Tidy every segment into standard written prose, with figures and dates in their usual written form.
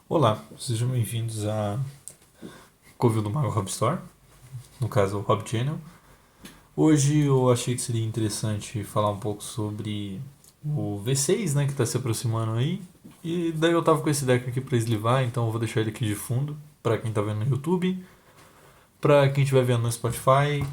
Olá, sejam bem-vindos a Covil do Mago Hub Store, no caso o Hub Channel. Hoje eu achei que seria interessante falar um pouco sobre o V6, né, que está se aproximando aí. E daí eu tava com esse deck aqui para eslivar, então eu vou deixar ele aqui de fundo para quem tá vendo no YouTube. Para quem estiver vendo no Spotify,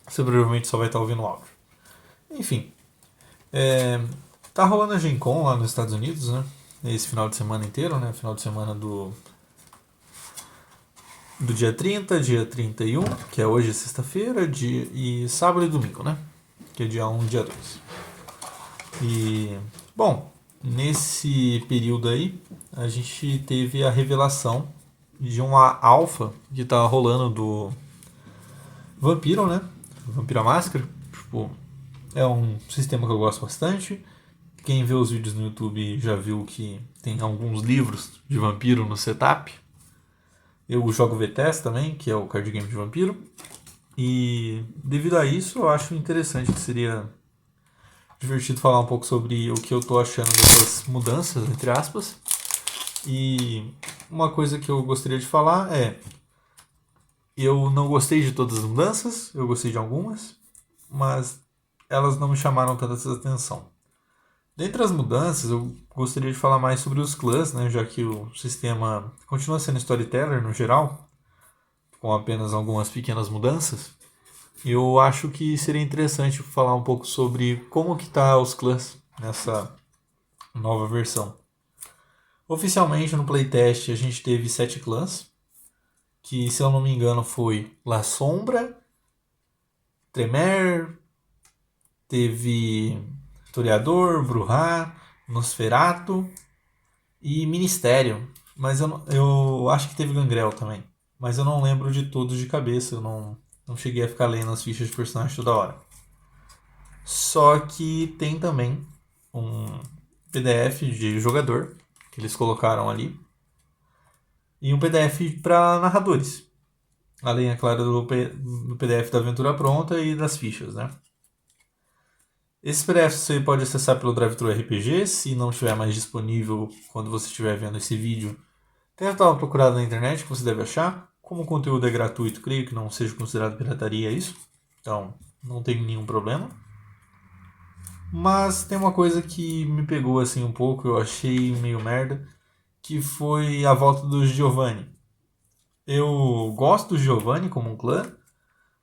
você provavelmente só vai estar ouvindo o áudio. Enfim, é, tá rolando a Gen Con lá nos Estados Unidos, né? Esse final de semana inteiro, né? Final de semana do dia 30, dia 31, que é hoje, sexta-feira, e sábado e domingo, né? Que é dia 1 e dia 2. E, bom, nesse período aí, a gente teve a revelação de uma alfa que tá rolando do Vampiro, né? Vampiro à Máscara. Tipo, é um sistema que eu gosto bastante. Quem vê os vídeos no YouTube já viu que tem alguns livros de vampiro no setup. Eu jogo VTS também, que é o card game de vampiro. E devido a isso, eu acho interessante que seria divertido falar um pouco sobre o que eu tô achando dessas mudanças, entre aspas. E uma coisa que eu gostaria de falar é: eu não gostei de todas as mudanças, eu gostei de algumas, mas elas não me chamaram tanta atenção. Dentre as mudanças, eu gostaria de falar mais sobre os clãs, né, já que o sistema continua sendo storyteller no geral, com apenas algumas pequenas mudanças. Eu acho que seria interessante falar um pouco sobre como que tá os clãs nessa nova versão. Oficialmente no playtest a gente teve 7 clãs, que se eu não me engano foi La Sombra, Tremer, teve Toreador, Bruhá, Nosferato e Ministério. Mas eu acho que teve Gangrel também. Mas eu não lembro de todos de cabeça, eu não cheguei a ficar lendo as fichas de personagem toda hora. Só que tem também um PDF de jogador que eles colocaram ali e um PDF para narradores. Além, é claro, do PDF da aventura pronta e das fichas, né? Esse PDF você pode acessar pelo DriveThru RPG, se não estiver mais disponível quando você estiver vendo esse vídeo. Tenta dar uma procurada na internet que você deve achar. Como o conteúdo é gratuito, creio que não seja considerado pirataria isso. Então, não tem nenhum problema. Mas tem uma coisa que me pegou assim um pouco, eu achei meio merda, que foi a volta do Giovanni. Eu gosto do Giovanni como um clã,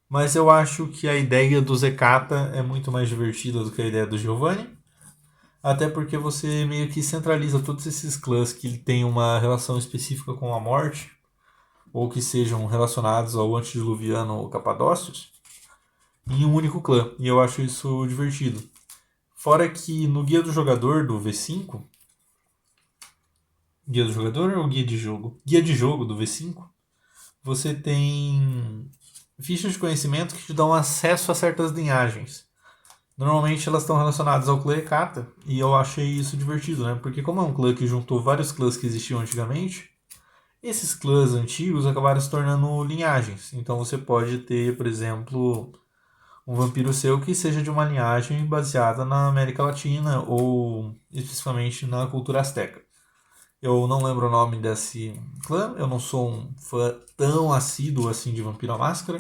mas eu acho que a ideia do Zekata é muito mais divertida do que a ideia do Giovanni. Até porque você meio que centraliza todos esses clãs que têm uma relação específica com a morte, ou que sejam relacionados ao antediluviano ou capadócios, em um único clã. E eu acho isso divertido. Fora que no guia do jogador do V5, guia do jogador ou guia de jogo? Guia de jogo do V5, você tem fichas de conhecimento que te dão acesso a certas linhagens. Normalmente elas estão relacionadas ao clã Hekata, e eu achei isso divertido, né? Porque como é um clã que juntou vários clãs que existiam antigamente, esses clãs antigos acabaram se tornando linhagens. Então você pode ter, por exemplo, um vampiro seu que seja de uma linhagem baseada na América Latina ou especificamente na cultura azteca. Eu não lembro o nome desse clã, eu não sou um fã tão assíduo assim de Vampiro à Máscara.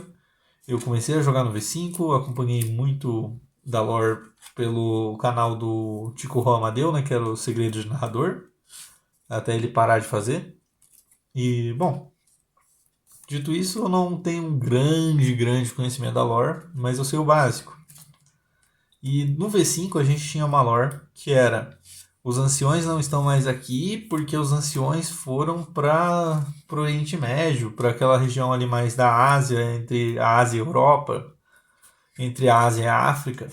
Eu comecei a jogar no V5, acompanhei muito da lore pelo canal do Tico Rô Amadeu, né, que era o Segredo de Narrador, até ele parar de fazer. E, bom, dito isso, eu não tenho um grande conhecimento da lore, mas eu sei o básico. E no V5 a gente tinha uma lore que era: os anciões não estão mais aqui porque os anciões foram para o Oriente Médio, para aquela região ali mais da Ásia, entre a Ásia e a Europa, entre a Ásia e a África,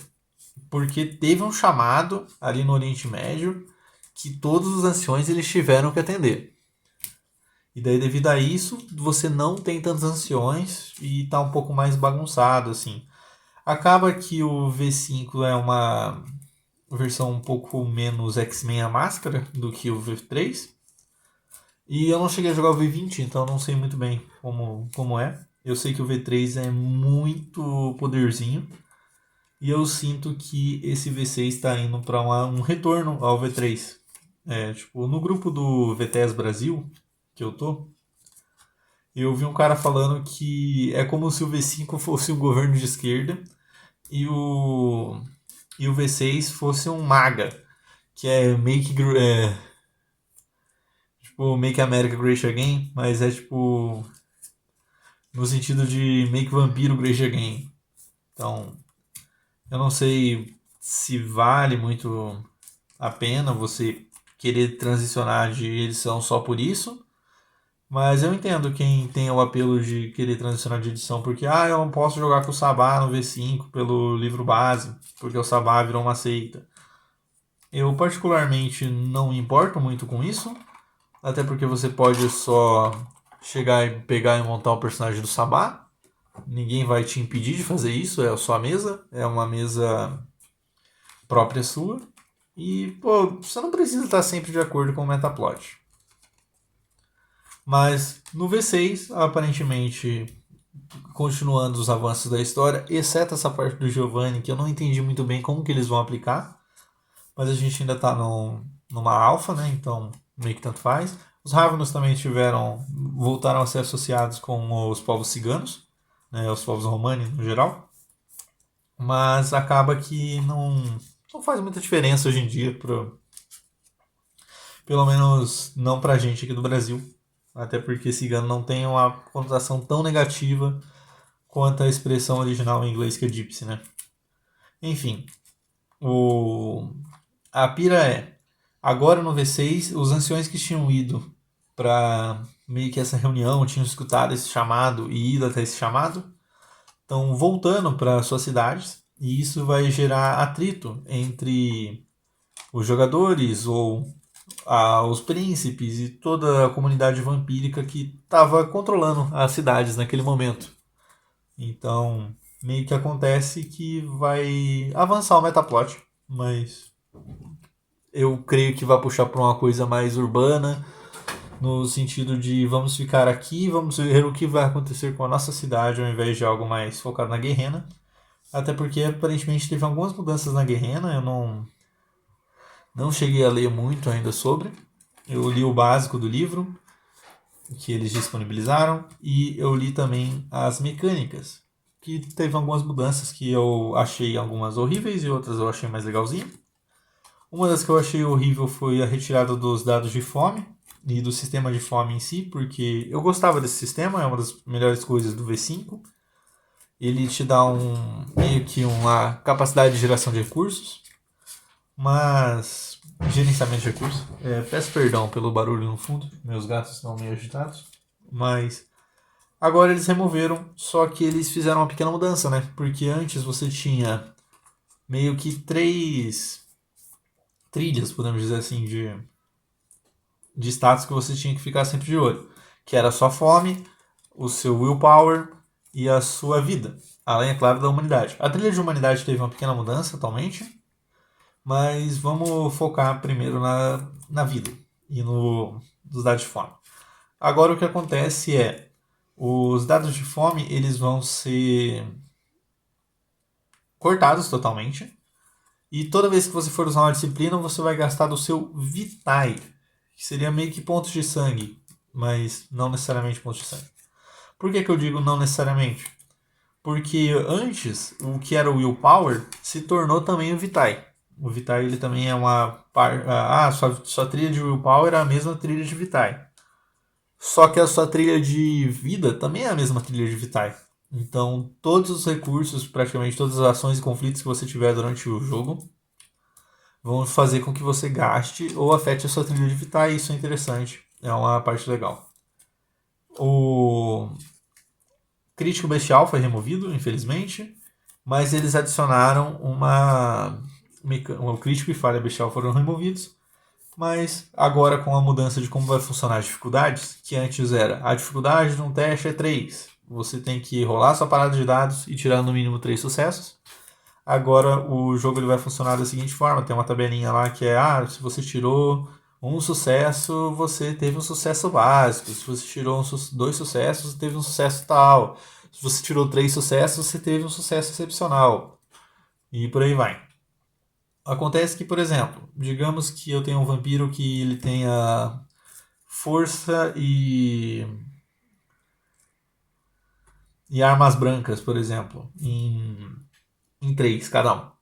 porque teve um chamado ali no Oriente Médio que todos os anciões eles tiveram que atender. E daí, devido a isso, você não tem tantos anciões e tá um pouco mais bagunçado, assim. Acaba que o V5 é uma versão um pouco menos X-Men a máscara do que o V3. E eu não cheguei a jogar o V20, então não sei muito bem como é. Eu sei que o V3 é muito poderzinho. E eu sinto que esse V6 está indo para um retorno ao V3. Tipo, no grupo do VTS Brasil, que eu vi um cara falando que é como se o V5 fosse um governo de esquerda e o V6 fosse um MAGA, que é tipo, Make America Great Again, mas é tipo no sentido de Make Vampiro Great Again. Então, eu não sei se vale muito a pena você querer transicionar de edição só por isso, mas eu entendo quem tem o apelo de querer transicionar de edição, porque eu não posso jogar com o Sabá no V5 pelo livro base, porque o Sabá virou uma seita. Eu particularmente não me importo muito com isso, até porque você pode só chegar e pegar e montar o personagem do Sabá. Ninguém vai te impedir de fazer isso, é a sua mesa, é uma mesa própria sua. E, pô, você não precisa estar sempre de acordo com o metaplot. Mas no V6, aparentemente, continuando os avanços da história, exceto essa parte do Giovanni, que eu não entendi muito bem como que eles vão aplicar, mas a gente ainda está numa alfa, né? Então meio que tanto faz. Os Ravenos também voltaram a ser associados com os povos ciganos, né? Os povos romani no geral, mas acaba que não faz muita diferença hoje em dia, pelo menos não pra gente aqui do Brasil. Até porque cigano não tem uma conotação tão negativa quanto a expressão original em inglês que é gypsy, né? Enfim, a pira agora no V6, os anciões que tinham ido para meio que essa reunião, tinham escutado esse chamado e ido até esse chamado, estão voltando para suas cidades e isso vai gerar atrito entre os jogadores ou os príncipes e toda a comunidade vampírica que estava controlando as cidades naquele momento. Então, meio que acontece que vai avançar o metaplot, mas eu creio que vai puxar para uma coisa mais urbana, no sentido de vamos ficar aqui, vamos ver o que vai acontecer com a nossa cidade, ao invés de algo mais focado na guerrena. Até porque aparentemente teve algumas mudanças na guerrena, eu não cheguei a ler muito ainda sobre. Eu li o básico do livro, que eles disponibilizaram, e eu li também as mecânicas, que teve algumas mudanças que eu achei algumas horríveis e outras eu achei mais legalzinho. Uma das que eu achei horrível foi a retirada dos dados de fome e do sistema de fome em si, porque eu gostava desse sistema, é uma das melhores coisas do V5. Ele te dá meio que uma capacidade de geração de recursos, mas gerenciamento de recursos. Peço perdão pelo barulho no fundo, meus gatos estão meio agitados, mas agora eles removeram, só que eles fizeram uma pequena mudança, né? Porque antes você tinha meio que 3 trilhas, podemos dizer assim, de status que você tinha que ficar sempre de olho. Que era a sua fome, o seu willpower e a sua vida. Além, é claro, da humanidade. A trilha de humanidade teve uma pequena mudança atualmente, mas vamos focar primeiro na vida e nos dados de fome. Agora o que acontece os dados de fome eles vão ser cortados totalmente. E toda vez que você for usar uma disciplina, você vai gastar do seu Vitae, que seria meio que pontos de sangue, mas não necessariamente pontos de sangue. Por que eu digo não necessariamente? Porque antes, o que era o Willpower se tornou também o Vitae. O Vitae ele também é sua trilha de Willpower é a mesma trilha de Vitae. Só que a sua trilha de vida também é a mesma trilha de Vitae. Então, todos os recursos, praticamente todas as ações e conflitos que você tiver durante o jogo, vão fazer com que você gaste ou afete a sua trilha de Vitae. Isso é interessante. É uma parte legal. O crítico bestial foi removido, infelizmente, mas eles adicionaram o crítico e falha bestial foram removidos, mas agora com a mudança de como vai funcionar as dificuldades, que antes era a dificuldade de um teste é 3, você tem que rolar sua parada de dados e tirar no mínimo 3 sucessos. Agora o jogo ele vai funcionar da seguinte forma: tem uma tabelinha lá que se você tirou um sucesso, você teve um sucesso básico. Se você tirou 2 sucessos, você teve um sucesso tal. Se você tirou 3 sucessos, você teve um sucesso excepcional. E por aí vai. Acontece que, por exemplo, digamos que eu tenho um vampiro que ele tenha força e armas brancas, por exemplo, em 3 cada um.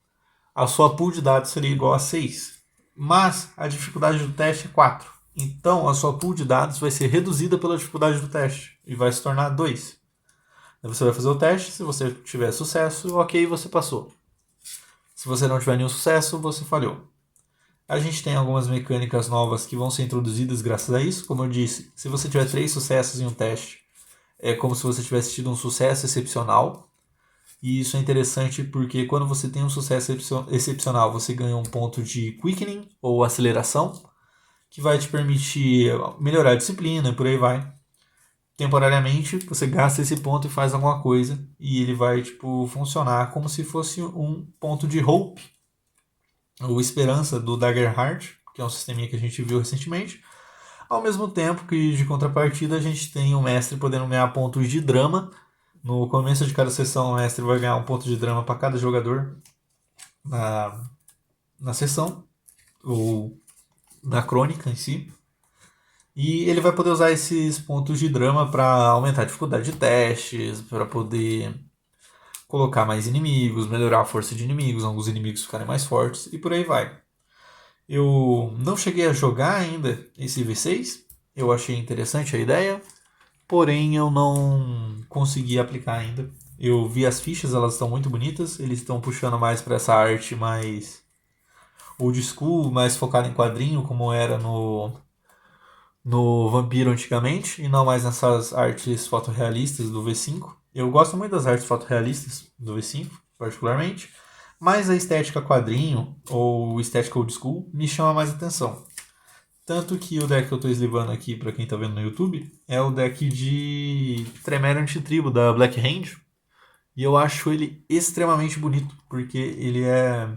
A sua pool de dados seria igual a 6. Mas a dificuldade do teste é 4. Então a sua pool de dados vai ser reduzida pela dificuldade do teste e vai se tornar 2. Aí você vai fazer o teste, se você tiver sucesso, ok, você passou. Se você não tiver nenhum sucesso, você falhou. A gente tem algumas mecânicas novas que vão ser introduzidas graças a isso. Como eu disse, se você tiver 3 sucessos em um teste, é como se você tivesse tido um sucesso excepcional. E isso é interessante porque quando você tem um sucesso excepcional, você ganha um ponto de quickening ou aceleração, que vai te permitir melhorar a disciplina e por aí vai. Temporariamente, você gasta esse ponto e faz alguma coisa, e ele vai tipo funcionar como se fosse um ponto de hope, ou esperança do Daggerheart, que é um sisteminha que a gente viu recentemente. Ao mesmo tempo que, de contrapartida, a gente tem o mestre podendo ganhar pontos de drama. No começo de cada sessão, o mestre vai ganhar um ponto de drama para cada jogador na sessão, ou na crônica em si. E ele vai poder usar esses pontos de drama para aumentar a dificuldade de testes, para poder colocar mais inimigos, melhorar a força de inimigos, alguns inimigos ficarem mais fortes e por aí vai. Eu não cheguei a jogar ainda esse V6, eu achei interessante a ideia, porém eu não consegui aplicar ainda. Eu vi as fichas, elas estão muito bonitas, eles estão puxando mais para essa arte mais old school, mais focada em quadrinho, como era no Vampiro antigamente, e não mais nessas artes fotorrealistas do V5. Eu gosto muito das artes fotorrealistas do V5, particularmente, mas a estética quadrinho ou estética old school me chama mais atenção. Tanto que o deck que eu estou eslivando aqui, para quem está vendo no YouTube, é o deck de Tremere Antitribo da Black Hand. E eu acho ele extremamente bonito, porque ele é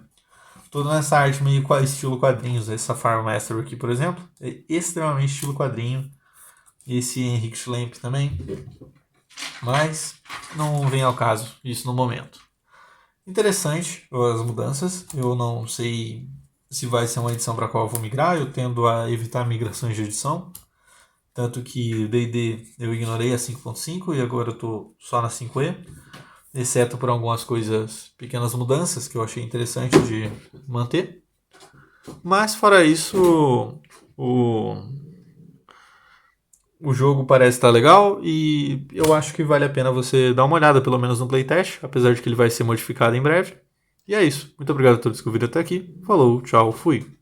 toda nessa arte meio estilo quadrinhos. Essa Farm Master aqui, por exemplo, é extremamente estilo quadrinho. Esse Henrik Schlemp também. Mas não vem ao caso isso no momento. Interessante as mudanças. Eu não sei se vai ser uma edição para a qual eu vou migrar. Eu tendo a evitar migrações de edição. Tanto que o D&D eu ignorei a 5.5 e agora eu estou só na 5e. Exceto por algumas coisas, pequenas mudanças que eu achei interessante de manter. Mas fora isso, o jogo parece estar legal e eu acho que vale a pena você dar uma olhada pelo menos no playtest, apesar de que ele vai ser modificado em breve. E é isso. Muito obrigado a todos que ouviram até aqui. Falou, tchau, fui.